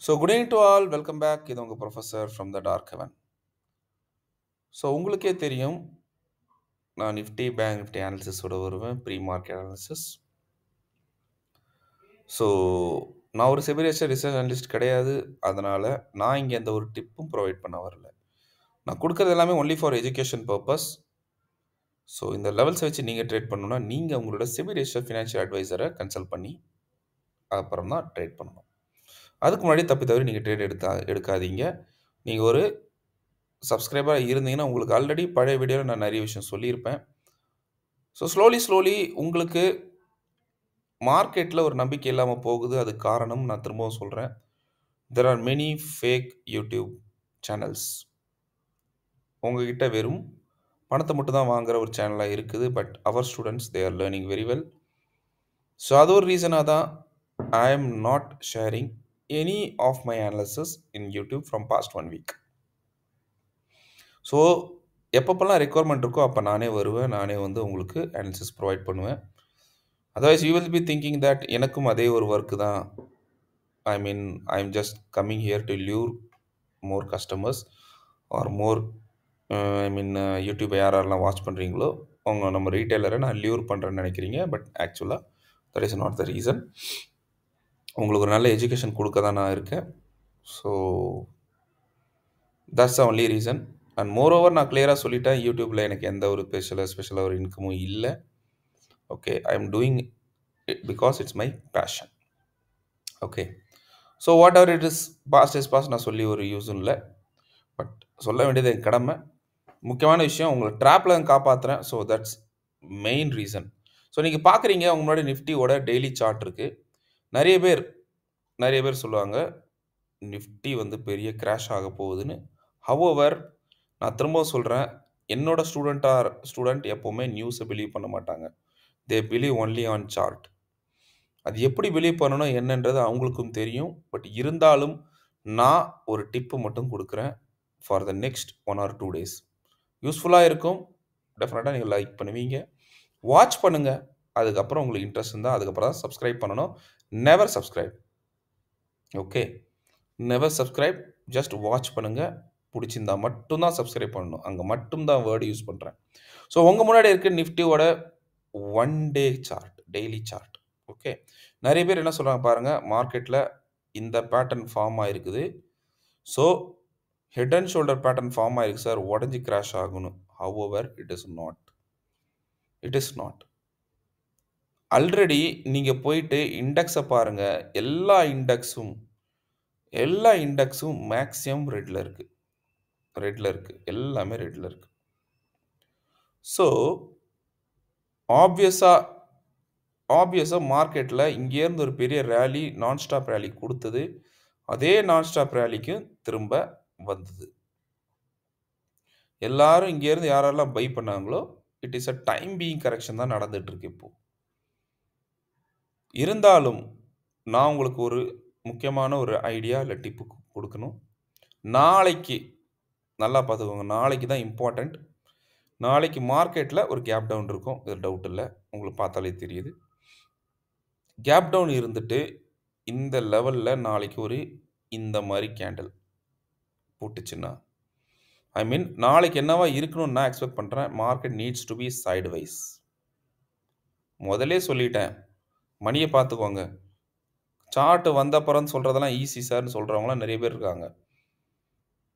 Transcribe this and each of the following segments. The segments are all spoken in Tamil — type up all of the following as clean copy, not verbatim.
So, good evening to all. Welcome back. இது உங்கள் professor from the dark heaven. So உங்களுக்கே தெரியும், நான் நிஃப்டி பேங்க் நிஃப்டி அனாலிசிஸோட வருவேன், ப்ரீ மார்க்கெட் அனாலிசிஸ். ஸோ நான் ஒரு செபிரேச்சர் ரிசர்ச் அனலிஸ்ட் கிடையாது. அதனால் நான் இங்கே எந்த ஒரு டிப்பும் ப்ரொவைட் பண்ண வரல. நான் கொடுக்குறது எல்லாமே only for education purpose. So இந்த லெவல்ஸை வச்சு நீங்கள் ட்ரேட் பண்ணணும்னா நீங்கள் உங்களோட செபிரேச்சர் ஃபினான்ஷியல் அட்வைசரை கன்சல்ட் பண்ணி அப்புறம் தான் ட்ரேட் பண்ணணும். அதுக்கு முன்னாடி தப்பி நீங்கள் ட்ரேட் எடுக்காதீங்க. நீங்கள் ஒரு சப்ஸ்கிரைபராக இருந்தீங்கன்னா உங்களுக்கு ஆல்ரெடி பழைய வீடியோவில் நான் நிறைய விஷயம் சொல்லியிருப்பேன். ஸோ ஸ்லோலி உங்களுக்கு மார்க்கெட்டில் ஒரு நம்பிக்கை இல்லாமல் போகுது. அதுக்கு காரணம் நான் திரும்பவும் சொல்கிறேன், there are many fake YouTube channels. உங்ககிட்ட வெறும் பணத்தை மட்டும் தான் வாங்குகிற ஒரு சேனலாக இருக்குது. But our students they are learning very well. So அது ஒரு ரீசனாக தான் I am not sharing any of my analysis in YouTube from past 1 week. So எப்பப்பெல்லாம் ரெக்குவயர்மெண்ட் இருக்கோ அப்போ நானே வருவேன், நானே உங்களுக்கு அனாலிசிஸ் ப்ரொவைட் பண்ணுவேன். Otherwise you will be thinking that எனக்கும் அதே ஒரு ஒர்க்கு தான். I M just coming here to lure more customers or more யூடியூப்பை யாரெல்லாம் வாட்ச் பண்ணுறீங்களோ நம்ம ரீட்டைலரை நான் லியூர் பண்ணுறேன்னு நினைக்கிறீங்க. பட் ஆக்சுவலாக that is not the reason. உங்களுக்கு ஒரு நல்ல எஜுகேஷன் கொடுக்க தான் நான் இருக்கேன். So that's the only reason. And more over நான் கிளியராக சொல்லிட்டேன், யூடியூப்பில் எனக்கு எந்த ஒரு ஸ்பெஷலாக ஒரு இன்கமும் இல்லை. Okay, I am doing it because it's my passion. Okay, so whatever it is past நான் சொல்லி ஒரு யூஸும் இல்லை. பட் சொல்ல வேண்டியது என் கடமை. முக்கியமான விஷயம், உங்களை ட்ராப்பில் காப்பாற்றுறேன். So that's main reason. So நீங்கள் பார்க்குறீங்க, உங்க முன்னாடி நிஃப்டியோட டெய்லி சார்ட் இருக்குது. நிறைய பேர் சொல்லுவாங்க நிஃப்டி பெரிய கிராஷ் ஆக போகுதுன்னு. ஹவவர் நான் திரும்ப சொல்கிறேன், என்னோட ஸ்டூடெண்ட் எப்போவுமே நியூஸை பிலீவ் பண்ண மாட்டாங்க. They believe only on chart. அது எப்படி பிலீவ் பண்ணணும் என்னன்றது அவங்களுக்கும் தெரியும். பட் இருந்தாலும் நான் ஒரு டிப்பு மட்டும் கொடுக்குறேன் for the next 1 or 2 days. யூஸ்ஃபுல்லாக இருக்கும். டெஃபினட்டாக நீங்கள் லைக் பண்ணுவீங்க, வாட்ச் பண்ணுங்கள். அதுக்கப்புறம் உங்களுக்கு இன்ட்ரெஸ்ட் இருந்தால் அதுக்கப்புறம் தான் சப்ஸ்கிரைப் பண்ணணும். Never subscribe. Okay, never subscribe. Just watch பண்ணுங்கள். பிடிச்சிருந்தா மட்டும்தான் சப்ஸ்கிரைப் பண்ணணும். அங்கே மட்டும்தான் வேர்டு யூஸ் பண்ணுறேன். ஸோ உங்கள் முன்னாடி இருக்க நிஃப்டியோட 1 day chart, daily chart. Okay, நிறைய பேர் என்ன சொல்கிறாங்க பாருங்கள், மார்க்கெட்டில் இந்த பேட்டர்ன் ஃபார்ம் ஆகிருக்குது. So head and shoulder pattern form ஆகிருக்கு சார், உடஞ்சி கிராஷ் ஆகணும். However it is not. Already நீங்கள் போயிட்டு இண்டெக்ஸை பாருங்கள். எல்லா இண்டெக்ஸும் மேக்ஸிமம் ரெட்டில் இருக்குது. எல்லாமே ரெட்டில் இருக்குது. ஸோ ஆப்வியஸாக மார்க்கெட்டில் இங்கேருந்து ஒரு பெரிய ரேலி, நான் ஸ்டாப் ரேலி கொடுத்தது. அதே நான் ஸ்டாப் ரேலிக்கும் திரும்ப வந்தது. எல்லாரும் இங்கேருந்து யாரெல்லாம் பை பண்ணாங்களோ it is a time being correction தான் நடந்துகிட்ருக்கு. இப்போ இருந்தாலும் நான் உங்களுக்கு ஒரு முக்கியமான ஒரு ஐடியா இல்லை டிப்பு கொடுக்கணும். நாளைக்கு நல்லா பார்த்துக்கோங்க, நாளைக்கு தான் இம்பார்ட்டண்ட். நாளைக்கு மார்க்கெட்டில் ஒரு கேப் டவுன் இருக்கும், இது டவுட் இல்லை, உங்களுக்கு பார்த்தாலே தெரியுது. கேப் டவுன் இருந்துட்டு இந்த லெவலில் நாளைக்கு இந்த மாதிரி கேண்டில் போட்டுச்சுன்னா, நாளைக்கு என்னவா இருக்கணும்னு நான் எக்ஸ்பெக்ட் பண்ணுறேன். Market needs to be side wise. முதலே சொல்லிட்டேன், மணியை பார்த்துக்கோங்க. சார்ட் வந்தப்புறம் சொல்கிறதெல்லாம் ஈஸி சார்னு சொல்கிறவங்களாம் நிறைய பேர் இருக்காங்க,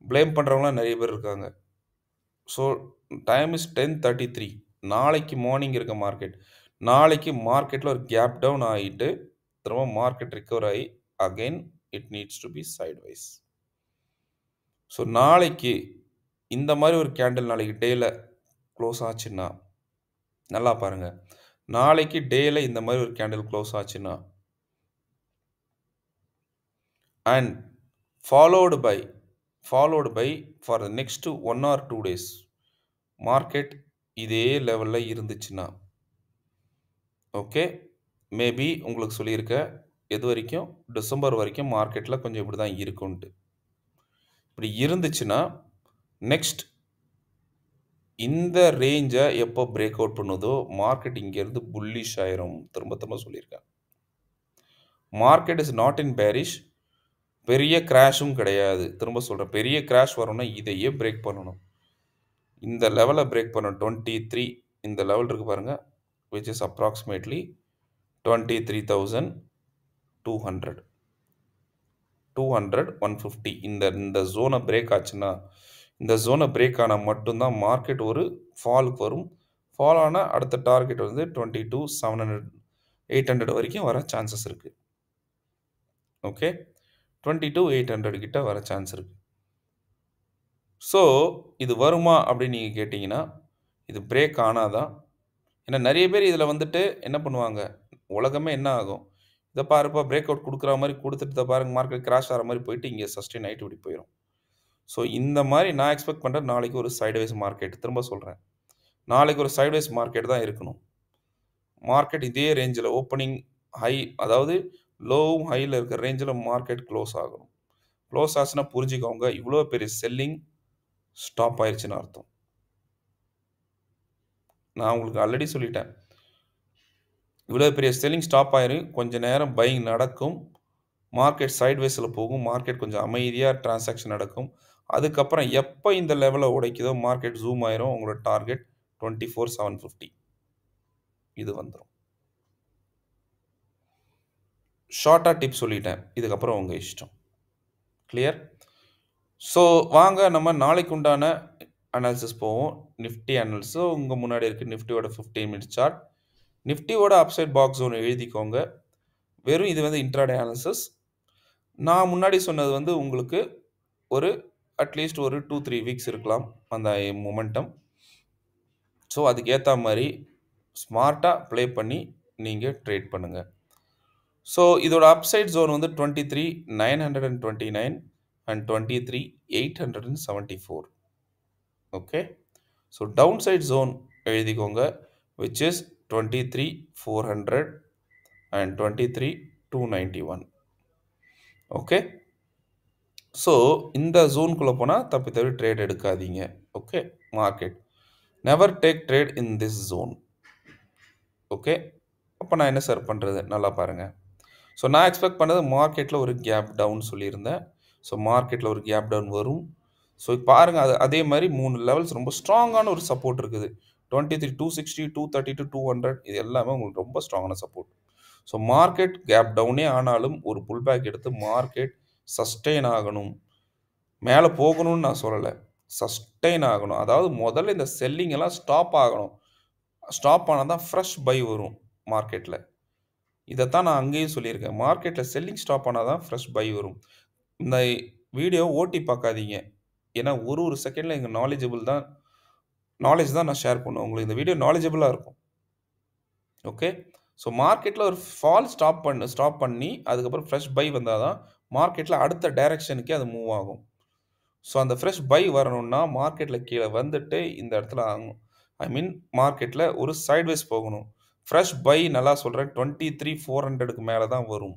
ப்ளேம் பண்ணுறவங்களாம் நிறைய பேர் இருக்காங்க. So time is 10:33. நாளைக்கு மார்னிங் இருக்க நாளைக்கு மார்க்கெட்டில் ஒரு கேப் டவுன் ஆகிட்டு திரும்ப மார்க்கெட் ரிக்கவர் ஆகி again it needs to be side wise. So நாளைக்கு இந்த மாதிரி ஒரு கேண்டில் நாளைக்கு டேயில் க்ளோஸ் ஆச்சுன்னா, நல்லா பாருங்கள், நாளைக்கு டேயில் இந்த மாதிரி ஒரு கேண்டில் க்ளோஸ் ஆச்சுன்னா and followed by for the next 1 or 2 days market இதே லெவலில் இருந்துச்சுன்னா, ஓகே, மேபி உங்களுக்கு சொல்லியிருக்க எது வரைக்கும், டிசம்பர் வரைக்கும் மார்க்கெட்டில் கொஞ்சம் இப்படி தான் இருக்குன்ட்டு. இப்படி இருந்துச்சுன்னா நெக்ஸ்ட் இந்த ரேஞ்சை எப்போ பிரேக் அவுட் பண்ணுதோ மார்க்கெட் இங்கேருந்து புல்லிஷ் ஆயிரும். திரும்ப சொல்லியிருக்கேன், market is not in bearish. பெரிய கிராஷும் கிடையாது. திரும்ப சொல்றேன். பெரிய கிராஷ் வரும்னா இதையே பிரேக் பண்ணணும். இந்த லெவல பிரேக் பண்ணணும். 23 இந்த லெவல் இருக்கு பாருங்க. விச் இஸ் அப்ராக்ஸிமேட்லி 23,200 200 150 இந்த ஜோனை பிரேக் ஆச்சுன்னா, இந்த ஜோனை பிரேக் ஆனால் மட்டும்தான் மார்க்கெட் ஒரு ஃபாலுக்கு வரும். ஃபால் ஆனால் அடுத்த டார்கெட் வந்து 22,700 800 வரைக்கும் வர சான்சஸ் இருக்கு. ஓகே, 22,800 கிட்ட வர சான்ஸ் இருக்கு. ஸோ இது வருமா அப்படின்னு நீங்கள் கேட்டிங்கன்னா, இது பிரேக் ஆனாதான். ஏன்னா நிறைய பேர் இதில் வந்துட்டு என்ன பண்ணுவாங்க, உலகமே என்ன ஆகும், இதை பாருப்பா பிரேக் அவுட் கொடுக்குற மாதிரி கொடுத்துட்டு இதை பாருங்க மார்க்கெட் கிராஷ் ஆகிற மாதிரி போயிட்டு இங்கே சஸ்டெயின் ஆகிட்டு இப்படி போயிடும். ஸோ இந்த மாதிரி நான் எக்ஸ்பெக்ட் பண்ணுறேன் நாளைக்கு ஒரு சைட்வேஸ் மார்க்கெட். திரும்ப சொல்கிறேன், நாளைக்கு ஒரு சைட்வேஸ் மார்க்கெட் தான் இருக்கணும். மார்க்கெட் இதே ரேஞ்சில் ஓப்பனிங் ஹை, அதாவது லோவும் ஹையில் இருக்கிற ரேஞ்சில் மார்க்கெட் க்ளோஸ் ஆகணும். க்ளோஸ் ஆச்சுன்னா புரிஞ்சுக்கோங்க, இவ்வளோ பெரிய செல்லிங் ஸ்டாப் ஆயிடுச்சுன்னு அர்த்தம். நான் உங்களுக்கு ஆல்ரெடி சொல்லிட்டேன், இவ்வளோ பெரிய செல்லிங் ஸ்டாப் ஆயிரும். கொஞ்சம் நேரம் பையிங் நடக்கும், மார்க்கெட் சைட்வேஸில் போகும், மார்க்கெட் கொஞ்சம் அமைதியாக டிரான்சாக்ஷன் நடக்கும். அதுக்கப்புறம் எப்போ இந்த லெவலை உடைக்குதோ மார்க்கெட் ஜூம் ஆயிரும். உங்களோட டார்கெட் 24,750 இது வந்துடும். ஷார்ட்டாக டிப் சொல்லிட்டேன், இதுக்கப்புறம் உங்கள் இஷ்டம். கிளியர்? ஸோ வாங்க நம்ம நாளைக்கு உண்டான அனாலிசிஸ் போவோம். நிஃப்டி அனாலிசிஸ் உங்கள் முன்னாடி இருக்குது. நிஃப்டியோட 15 மினிட்ஸ் சார்ட், நிஃப்டியோட அப்சைட் பாக்ஸ் ஒன்று எழுதிக்கோங்க. வெறும் இது வந்து இன்ட்ராடே அனாலிசிஸ். நான் முன்னாடி சொன்னது வந்து உங்களுக்கு ஒரு அட்லீஸ்ட் ஒரு 2-3 வீக்ஸ் இருக்கலாம் அந்த மொமெண்டம். ஸோ அதுக்கு ஏற்ற மாதிரி ஸ்மார்ட்டாக ப்ளே பண்ணி நீங்கள் ட்ரேட் பண்ணுங்கள். ஸோ இதோட அப்சைட் ஜோன் வந்து 23,929 and 23,874. Okay, so downside zone எழுதிக்கோங்க, which is 23,400 and 23,291. Okay, so இந்த ஜோனுக்குள்ளே போனால் தப்பி தவிர ட்ரேட் எடுக்காதீங்க. Okay, market never take trade in this zone. Okay, அப்போ நான் என்ன சார் பண்ணுறது, நல்லா பாருங்கள். ஸோ நான் எக்ஸ்பெக்ட் பண்ணது மார்க்கெட்டில் ஒரு கேப் டவுன் சொல்லியிருந்தேன். ஸோ மார்க்கெட்டில் ஒரு கேப் டவுன் வரும். ஸோ பாருங்கள், அதே மாதிரி 3 லெவல்ஸ் ரொம்ப ஸ்ட்ராங்கான ஒரு சப்போர்ட் இருக்குது. 23,260, 232, 200 இது எல்லாமே உங்களுக்கு ரொம்ப ஸ்ட்ராங்கான சப்போர்ட். ஸோ மார்க்கெட் கேப் டவுனே ஆனாலும் ஒரு புல் பேக் எடுத்து மார்க்கெட் சஸ்டெயின் ஆகணும். மேலே போகணும்னு நான் சொல்லலை, சஸ்டெயின் ஆகணும். அதாவது முதல்ல இந்த செல்லிங் எல்லாம் ஸ்டாப் ஆகணும். ஸ்டாப் ஆனால் தான் ஃப்ரெஷ் பை வரும் மார்க்கெட்டில். இதைத்தான் நான் அங்கேயும் சொல்லியிருக்கேன், மார்க்கெட்டில் செல்லிங் ஸ்டாப் ஆனால் தான் ஃப்ரெஷ் பை வரும். இந்த வீடியோ ஓட்டி பார்க்காதீங்க, ஏன்னா ஒரு செகண்டில் எங்கள் நாலேஜ் தான் நான் ஷேர் பண்ணுவேன் உங்களுக்கு. இந்த வீடியோ நாலேஜபிளாக இருக்கும். ஓகே, ஸோ மார்க்கெட்டில் ஒரு ஃபால் ஸ்டாப் பண்ணி அதுக்கப்புறம் ஃப்ரெஷ் பை வந்தால் தான் மார்க்கெட்டில் அடுத்த டைரக்ஷனுக்கே அது மூவ் ஆகும். ஸோ அந்த ஃப்ரெஷ் பை வரணும்னா மார்க்கெட்டில் கீழே வந்துட்டு இந்த இடத்துல ஆகும். மார்க்கெட்டில் ஒரு சைட்வேஸ் போகணும். ஃப்ரெஷ் பை நல்லா சொல்கிறேன் 23,400க்கு மேலே தான் வரும்.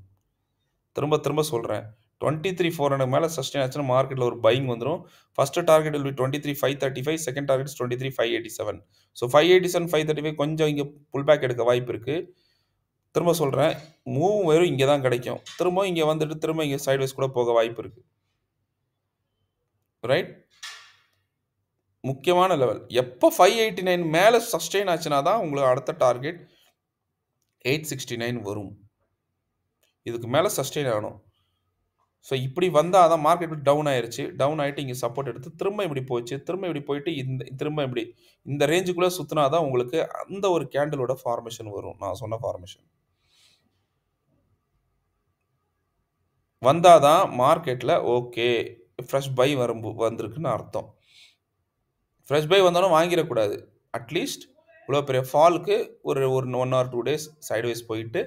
திரும்ப சொல்கிறேன், 23,400 மேலே சஸ்டெயின் ஆச்சுன்னா மார்க்கெட்டில் ஒரு பையிங் வந்துடும். First target will be 23,535, second target 23,587. So 587, 535 கொஞ்சம் இங்கே புல் பேக் எடுக்க வாய்ப்பு இருக்குது. திரும்ப சொல்கிறேன், மூவ் வெறும் இங்கே தான் கிடைக்கும். திரும்ப இங்கே வந்துட்டு திரும்ப இங்கே சைட்வேஸ் கூட போக வாய்ப்பு இருக்குது. ரைட், முக்கியமான லெவல் எப்போ 589 மேலே சஸ்டெயின் ஆச்சுன்னா தான் உங்களுக்கு அடுத்த டார்கெட் 869 வரும். இதுக்கு மேலே சஸ்டெயின் ஆகணும். ஸோ இப்படி வந்தால் தான் மார்க்கெட் டவுன் ஆயிடுச்சு, டவுன் ஆகிட்டு இங்கே சப்போர்ட் எடுத்து திரும்ப இப்படி போச்சு, திரும்ப இப்படி போயிட்டு திரும்ப இப்படி இந்த ரேஞ்சுக்குள்ளே சுற்றினா தான் உங்களுக்கு அந்த ஒரு கேண்டலோட ஃபார்மேஷன் வரும். நான் சொன்ன ஃபார்மேஷன் வந்தால் தான் மார்க்கெட்டில் ஓகே ஃப்ரெஷ் பை வந்திருக்குன்னு அர்த்தம். ஃப்ரெஷ் பை வந்தாலும் வாங்கிடக்கூடாது. அட்லீஸ்ட் இவ்வளோ பெரிய ஃபாலுக்கு ஒரு 1 or 2 days சைட்வேஸ் போயிட்டு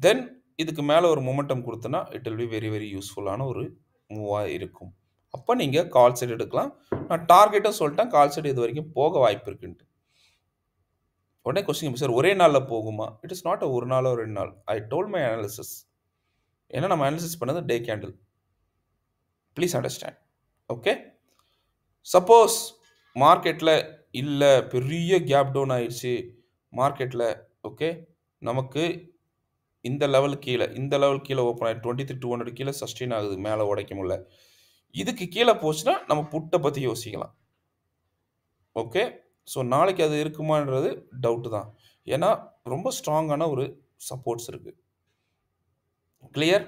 தென் இதுக்கு மேலே ஒரு மொமெண்டம் கொடுத்தனா it will be very very யூஸ்ஃபுல்லான ஒரு மூவாக இருக்கும். அப்போ நீங்கள் கால் சைடு எடுக்கலாம். நான் டார்கெட்டும் சொல்லிட்டேன், கால் சைடு இது வரைக்கும் போக வாய்ப்பு இருக்குன்ட்டு. உடனே கொஸ்டின், சார் ஒரே நாளில் போகுமா? இட் இஸ் நாட் ஒரு நாளோ 2 நாள். I told my analysis. ஏன்னா நம்ம அனாலிசிஸ் பண்ணது டே candle. Please understand. Okay, suppose மார்க்கெட்டில் இல்லை பெரிய கேப் டவுன் ஆயிடுச்சு மார்க்கெட்டில், ஓகே நமக்கு இந்த லெவல் கீழே ஓப்பன் ஆகி 23,200 கீழே சஸ்டெயின் ஆகுது, மேலே உடைக்க முடியல. இதுக்கு கீழே போச்சுன்னா நம்ம புட்டை பற்றி யோசிக்கலாம். ஓகே, ஸோ நாளைக்கு அது இருக்குமான்றது டவுட்டு தான். ஏன்னா ரொம்ப ஸ்ட்ராங்கான ஒரு சப்போர்ட்ஸ் இருக்குது. கிளியர்?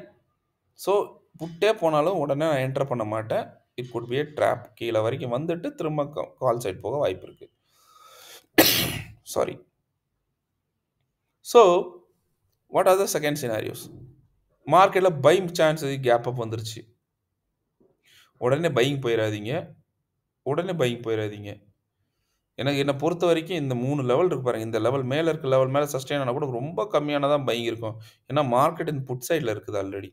ஸோ புட்டே போனாலும் உடனே நான் என்டர் பண்ண மாட்டேன். It could B A drop. கீழே வரைக்கும் வந்துட்டு திரும்ப கால் சைட் போக வாய்ப்பு இருக்குது. Sorry. So what are the second scenarios? மார்க்கெட்டில் பையிங் சான்ஸ் கேப் அப் வந்துருச்சு. உடனே பையிங் போயிடாதீங்க. எனக்கு என்னை பொறுத்த வரைக்கும் இந்த 3 லெவல் இருக்கு பாருங்கள். இந்த லெவல் மேலே இருக்க லெவல் மேலே சஸ்டெயின் ஆனால் கூட ரொம்ப கம்மியானதான் பையிங் இருக்கும். ஏன்னா மார்க்கெட் இந்த புட் சைடில் இருக்குது ஆல்ரெடி.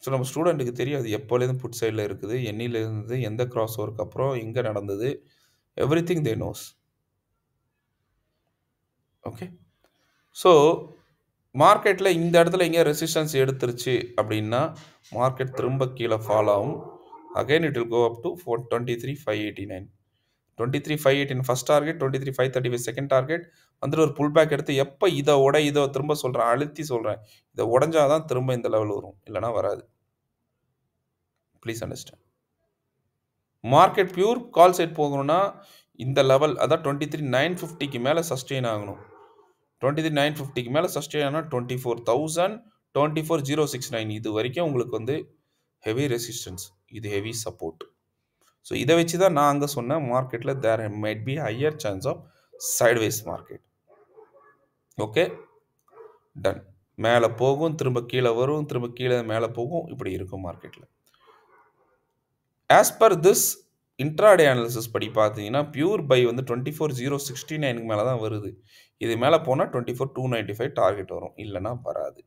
ஸோ நம்ம ஸ்டூடெண்ட்டுக்கு தெரியாது எப்போலேருந்து புட் சைடில் இருக்குது, என்னிலேருந்து எந்த கிராஸ் ஓவருக்கு அப்புறம் எங்கே நடந்தது, everything they knows. Okay, so மார்க்கெட்டில் இந்த இடத்துல எங்கேயா ரெசிஸ்டன்ஸ் எடுத்துருச்சு அப்படின்னா மார்க்கெட் திரும்ப கீழே ஃபால் ஆகும். Again it will go up to 23,589. 23,518 first target, 23,535 second target. வந்துட்டு ஒரு புல் பேக் எடுத்து எப்போ இதை திரும்ப சொல்கிறேன், அழுத்தி சொல்கிறேன், இதை உடஞ்சாதான் திரும்ப இந்த லெவல் வரும், இல்லைனா வராது. Please understand. Market pure call side போகணும்னா இந்த லெவல், அதான் 23,950க்கு மேலே சஸ்டெயின் ஆகணும். 23,950க்கு மேலே சஸ்டெயின் ஆனால் 24,000, 24,069 இது வரைக்கும் உங்களுக்கு வந்து ஹெவி ரெசிஸ்டன்ஸ், இது ஹெவி சப்போர்ட். ஸோ இதை வச்சு தான் நான் அங்கே சொன்னேன் மார்க்கெட்டில் there might be higher chance of sideways market. Okay, done. மேலே போகும், திரும்ப கீழே வரும், திரும்ப கீழே மேலே போகும், இப்படி இருக்கும் மார்க்கெட்டில். As per this intraday analysis படி பார்த்தீங்கன்னா பியூர் பை வந்து 24,069க்கு மேலே தான் வருது. இது மேலே போனால் 24,295 டார்கெட் வரும், இல்லைனா வராது.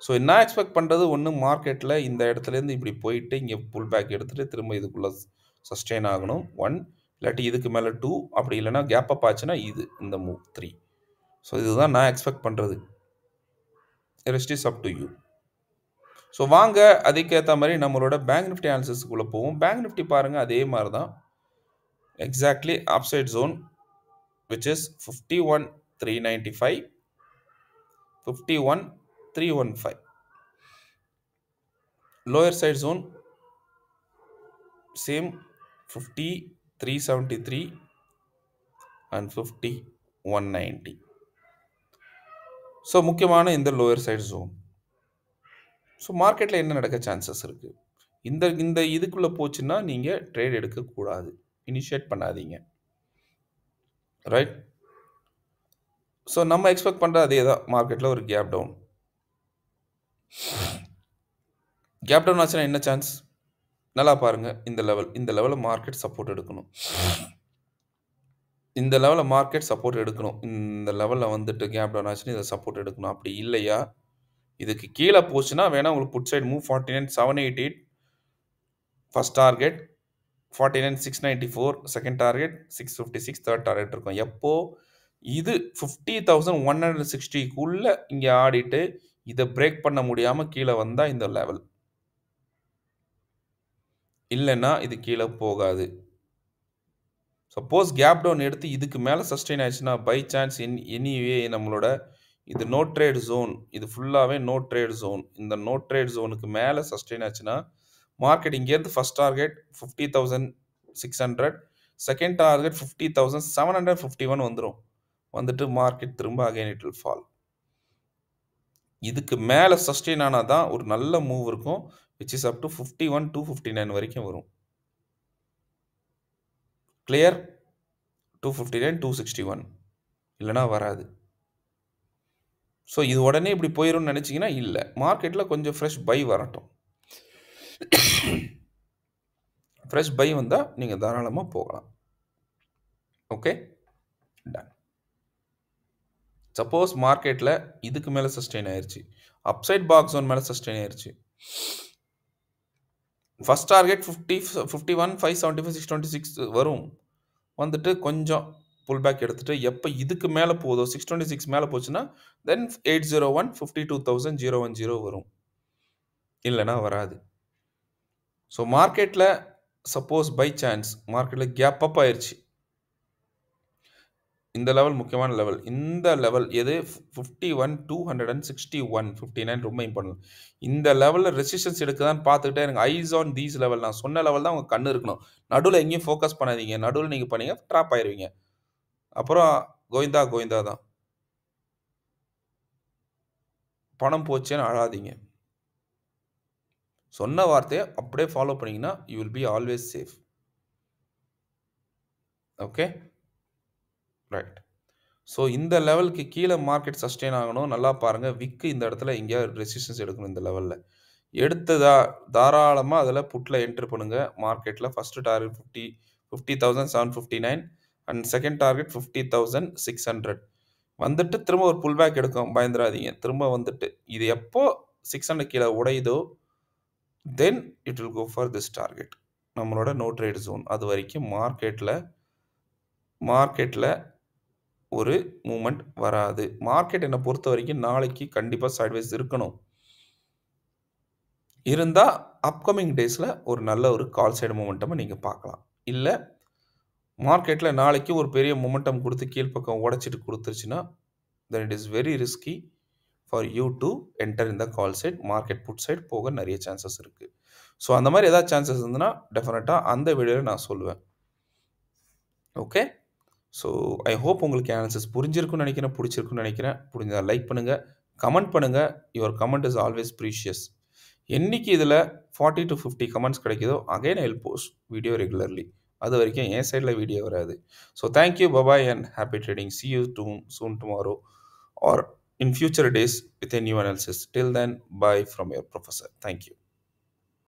ஸோ என்ன எக்ஸ்பெக்ட் பண்ணுறது, ஒன்று மார்க்கெட்டில் இந்த இடத்துலேருந்து இப்படி போயிட்டு இங்கே புல் பேக் எடுத்துகிட்டு திரும்ப இதுக்குள்ளே சஸ்டெயின் ஆகணும் 1, இல்லாட்டி இதுக்கு மேலே 2, அப்படி இல்லைனா கேப் அப் ஆச்சுன்னா இந்த மூவ் 3. ஸோ இதுதான் நான் எக்ஸ்பெக்ட் பண்ணுறது. Rest is up to you. So வாங்க அதுக்கேற்ற மாதிரி நம்மளோட பேங்க் நிஃப்டி அனாலிசிஸ்க்குள்ளே போவோம். பேங்க் நிஃப்டி பாருங்கள், அதே மாதிரி தான் exactly upside zone which is 51,395, 51,315. Lower side zone same 50,373 and 50,190. So முக்கியமான இந்த லோயர் சைட் ஜோன். ஸோ மார்க்கெட்டில் என்ன நடக்க சான்சஸ் இருக்குது? இந்த இதுக்குள்ளே போச்சுன்னா நீங்கள் ட்ரேட் எடுக்கக்கூடாது, இனிஷியேட் பண்ணாதீங்க, ரைட்? ஸோ நம்ம எக்ஸ்பெக்ட் பண்ணுற அதே தான். மார்க்கெட்டில் ஒரு கேப் டவுன் ஆச்சுன்னா என்ன சான்ஸ்? நல்லா பாருங்கள், இந்த லெவலில் மார்க்கெட் சப்போர்ட் எடுக்கணும். இந்த லெவலில் வந்துட்டு கேப் டவுன் ஆச்சுன்னா இதை சப்போர்ட் எடுக்கணும். அப்படி இல்லையா இதுக்கு கீழே போச்சுன்னா வேணால் உங்களுக்கு put side move 49,788 first target, 49,694 second target, 656 third target இருக்கும். எப்போ இது 50,160க்குள்ளே இங்கே ஆடிட்டு இதை பிரேக் பண்ண முடியாமல் கீழே வந்தால் இந்த லெவல், இல்லைன்னா இது கீழே போகாது. சப்போஸ் கேப் டவுன் எடுத்து இதுக்கு மேலே சஸ்டெயின் ஆயிடுச்சுன்னா பை சான்ஸ் எனிவே நம்மளோட இது நோ ட்ரேட் ஜோன், இது ஃபுல்லாகவே நோ ட்ரேட் ஜோன். இந்த நோ ட்ரேட் ஜோனுக்கு மேலே சஸ்டெயின் ஆச்சுன்னா மார்க்கெட் இங்கேருந்து ஃபர்ஸ்ட் டார்கெட் 50,600, செகண்ட் டார்கெட் 50,751 வந்துடும். வந்துட்டு மார்க்கெட் திரும்ப அகைன் இட் வில் ஃபால். இதுக்கு மேலே சஸ்டெயின் ஆனால் தான் ஒரு நல்ல மூவ் இருக்கும், விச் இஸ் அப் டு 51,259 வரைக்கும் வரும். கிளியர்? 259, 261, இல்லைனா வராது. ஸோ இது உடனே இப்படி போயிடும்னு நினச்சிங்கன்னா இல்லை, மார்க்கெட்டில் கொஞ்சம் ஃப்ரெஷ் பை வரட்டும். ஃப்ரெஷ் பை வந்தால் நீங்கள் தாராளமாக போகலாம். Okay, ton. சப்போஸ் மார்க்கெட்டில் இதுக்கு மேலே சஸ்டெயின் ஆயிடுச்சு, அப்சைட் பாக்ஸ் ஒன் மேலே சஸ்டெயின் ஆயிடுச்சு, ஃபர்ஸ்ட் டார்கெட் 51,575, 626 வரும். வந்துட்டு கொஞ்சம் புல் பேக் எடுத்துகிட்டு எப்போ இதுக்கு மேலே போதோ 626 மேலே போச்சுன்னா தென் 801, 52,010 வரும், இல்லைனா வராது. ஸோ மார்க்கெட்டில் சப்போஸ் பை சான்ஸ் மார்க்கெட்டில் கேப் அப் ஆயிடுச்சு, இந்த லெவல் முக்கியமான லெவல். இந்த லெவல் எது 51, 261, 59 ரொம்ப இம்பார்ட்டன்ட். இந்த லெவல்ல ரெசிஸ்டன்ஸ் எடுக்குதான்னு பார்த்துக்கிட்டே இருங்க. Eyes on these level. நான் சொன்ன லெவல் தான் உங்க கண்ணு இருக்கணும். நடுவுல எங்கேயும் ஃபோக்கஸ் பண்ணாதீங்க. நடுவுல நீங்க பண்ணீங்க ட்ராப் ஆயிருவீங்க. அப்புறம் கோவிந்தா கோவிந்தா தான். பணம் போச்சேன்னு அழாதீங்க. சொன்ன வார்த்தைய அப்படியே ஃபாலோ பண்ணீங்கன்னா, you will be always safe. Okay? Right. So இந்த லெவலுக்கு கீழ மார்க்கெட் சஸ்டெயின் ஆகணும். நல்லா பாருங்க. விக் இந்த இடத்துல எங்கேயாவது ரெசிஸ்டன்ஸ் எடுக்கணும் இந்த லெவல்ல. எடுத்ததா தாராளமா அதில புட்ல என்டர் பண்ணுங்க. மார்க்கெட்ல first target 50,759 and second target 50,600. வந்துட்டு திரும்ப ஒரு புல் பேக் எடுக்கும். பயந்துராதீங்க. திரும்ப வந்துட்டு இது எப்போ 600 கீழ உடையுதோ, then it will go for this target. நம்மளோட நோ ட்ரேட் ஜோன். அது வரைக்கும் மார்க்கெட்ல ஒரு மூவ்மெண்ட் வராது. மார்க்கெட் என்ன பொறுத்தவரைக்கும் நாளைக்கு கண்டிப்பா சைட்வேஸ் இருக்கணும். இருந்தா அப்கமிங் டேஸ்ல ஒரு நல்ல ஒரு கால் சைடு மொமெண்டம் நீங்க பார்க்கலாம். இல்ல மார்க்கெட்ல நாளைக்கு ஒரு பெரிய மொமெண்டம் குடுத்து கீழ்ப்பக்கம் உடைச்சிட்டு குடுத்துருச்சுன்னா, then it is very risky for you to enter in the call side. Market put side போக நெறைய சான்சஸ் இருக்கு. ஸோ அந்த மாரி ஏதாவது சான்சஸ் இருந்ததுன்னா, டெஃபினட்டா அந்த வீடியோல நான் சொல்லுவேன். ஓகே. ஸோ ஐ ஹோப் உங்களுக்கு அனாலிசிஸ் புரிஞ்சிருக்கும்னு நெனைக்கிறேன். புடிச்சிருக்கும்னு நெனைக்கிறேன். புரிஞ்சா லைக் பண்ணுங்க. கமெண்ட் பண்ணுங்க. Your comment is always precious. என்னைக்கு இதில 40 to 50 கமெண்ட்ஸ் கிடைக்குதோ, again I will post video regularly. அது வரைக்கும் என் சைட்ல வீடியோ வராது. So thank you. Bye bye and happy trading. See you soon tomorrow or in future days with a new analysis. Till then, bye from your professor. Thank you.